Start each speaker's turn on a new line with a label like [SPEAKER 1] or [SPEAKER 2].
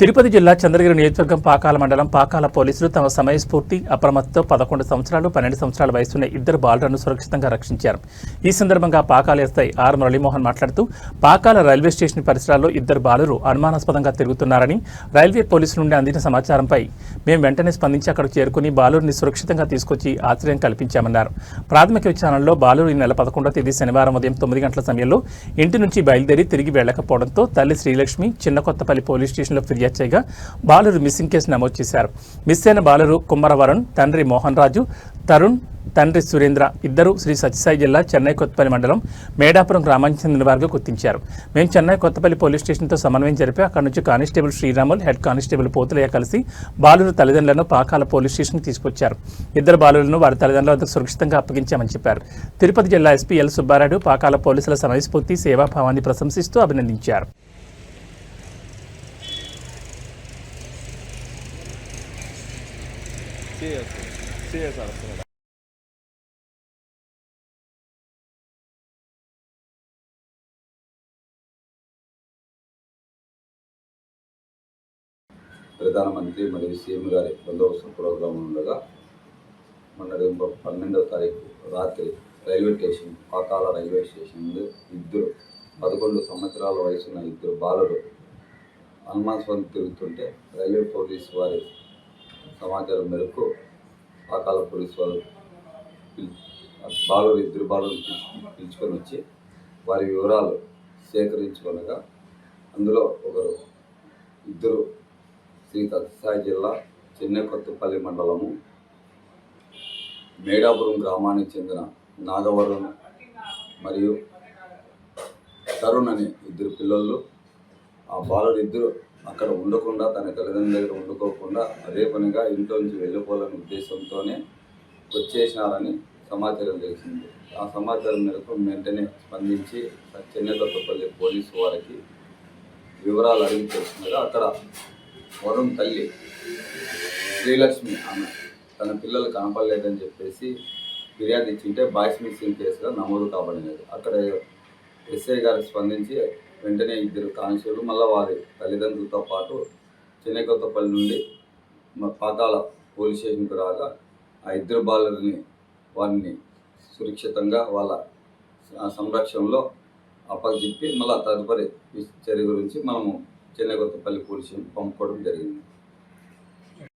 [SPEAKER 1] తిరుపతి జిల్లా చంద్రగిరి నియోజకవర్గం పాకాల మండలం పాకాల పోలీసులు తమ సమయస్ఫూర్తి అప్రమత్తతో 11 సంవత్సరాలు 12 సంవత్సరాల వయసున్న ఇద్దరు బాలులను సురక్షితంగా రక్షించారు. ఈ సందర్భంగా పాకాల ఎస్ఐ ఆర్ మురళీమోహన్ మాట్లాడుతూ పాకాల రైల్వే స్టేషన్ పరిసరాల్లో ఇద్దరు బాలురు అనుమానాస్పదంగా తిరుగుతున్నారని, రైల్వే పోలీసుల నుండి అందిన సమాచారంపై మేము వెంటనే స్పందించి అక్కడికి చేరుకుని బాలురిని సురక్షితంగా తీసుకొచ్చి ఆశ్రయం కల్పించామన్నారు. ప్రాథమిక విచారణలో బాలురు ఈ నెల 11వ తేదీ శనివారం ఉదయం 9 గంటల సమయంలో ఇంటి నుంచి బయలుదేరి తిరిగి వెళ్లకపోవడంతో తల్లి శ్రీలక్ష్మి చిన్నకొత్తపల్లి పోలీస్ స్టేషన్లో ఫిర్యాదు చేయగా బాలురు మిస్సింగ్ కేసు నమోదు చేశారు. మిస్ అయిన బాలురు కుమ్మరవరుణ్, తండ్రి మోహన్ రాజు, తరుణ్, తండ్రి సురేంద్ర ఇద్దరు శ్రీ సత్యసాయి జిల్లా చెన్నై కొత్తపల్లి మండలం మేడాపురం గ్రామానికి చెందిన వారుగా గుర్తించారు. మేము చెన్నై కొత్తపల్లి పోలీస్ స్టేషన్తో సమన్వయం జరిపి అక్కడి నుంచి constable Sriramulu, head constable Pothulaiah కలిసి బాలురు తల్లిదండ్రులను పాకాల పోలీస్ స్టేషన్కి తీసుకొచ్చారు. ఇద్దరు బాలులను వారి తల్లిదండ్రుల వద్దకు సురక్షితంగా అప్పగించామని చెప్పారు. తిరుపతి జిల్లా ఎస్పీ ఎల్ సుబ్బారాయుడు పాకాల పోలీసుల సమయస్ఫూర్తి, సేవాభావాన్ని ప్రశంసిస్తూ అభినందించారు.
[SPEAKER 2] ప్రధానమంత్రి మరియు సీఎం గారి బందోబస్తు ప్రోగ్రాం ఉండగా మొన్న 12వ తారీఖు రాత్రి railway station Pakala railway station నుండి 11 సంవత్సరాల వయసున్న ఇద్దరు బాలురు అనుమానాస్పదంగా తిరుగుతుంటే రైల్వే పోలీసు వారి సమాచారం మేరకు పాకాల పోలీసు వారు ఇద్దరు బాలురు పిలుచుకొని వచ్చి వారి వివరాలు సేకరించుకొనగా అందులో ఇద్దరు శ్రీ సత్యసాయి జిల్లా చెన్నై కొత్తపల్లి మండలము మేడాపురం గ్రామానికి చెందిన నాగవరుణ్ మరియు తరుణ్ అనే ఇద్దరు పిల్లలు. ఆ బాలుడు ఇద్దరు అక్కడ ఉండకుండా, తన తల్లిదండ్రుల దగ్గర ఉండుకోకుండా అదే పనిగా ఇంట్లో నుంచి వెళ్ళిపోవాలనే ఉద్దేశంతోనే వచ్చేసినారని సమాచారం తెలిసింది. ఆ సమాచారం మేరకు వెంటనే స్పందించి చెన్నై కొత్తపల్లి పోలీసు వారికి వివరాలు అడిగి తెలుసుకున్నారు. అక్కడ వరుణ్ తల్లి శ్రీలక్ష్మి ఆమె తన పిల్లలు కనపడలేదని చెప్పేసి ఫిర్యాదు ఇచ్చింటే బాయ్స్ మిస్సింగ్ కేసుగా నమోదు కాబడినది. అక్కడ ఎస్ఐ గారికి స్పందించి వెంటనే ఇద్దరు కానిస్టేబుల్ మళ్ళీ వారి తల్లిదండ్రులతో పాటు చెన్నై కొత్తపల్లి నుండి పాకాల పోలీస్ స్టేషన్కి రాగా ఆ ఇద్దరు బాలుని వారిని సురక్షితంగా వాళ్ళ సంరక్షణలో అప్పచెప్పి మళ్ళీ తదుపరి చర్య గురించి మనము చెన్నై కొత్తపల్లి పోలీస్ స్టేషన్ పంపుకోవడం జరిగింది.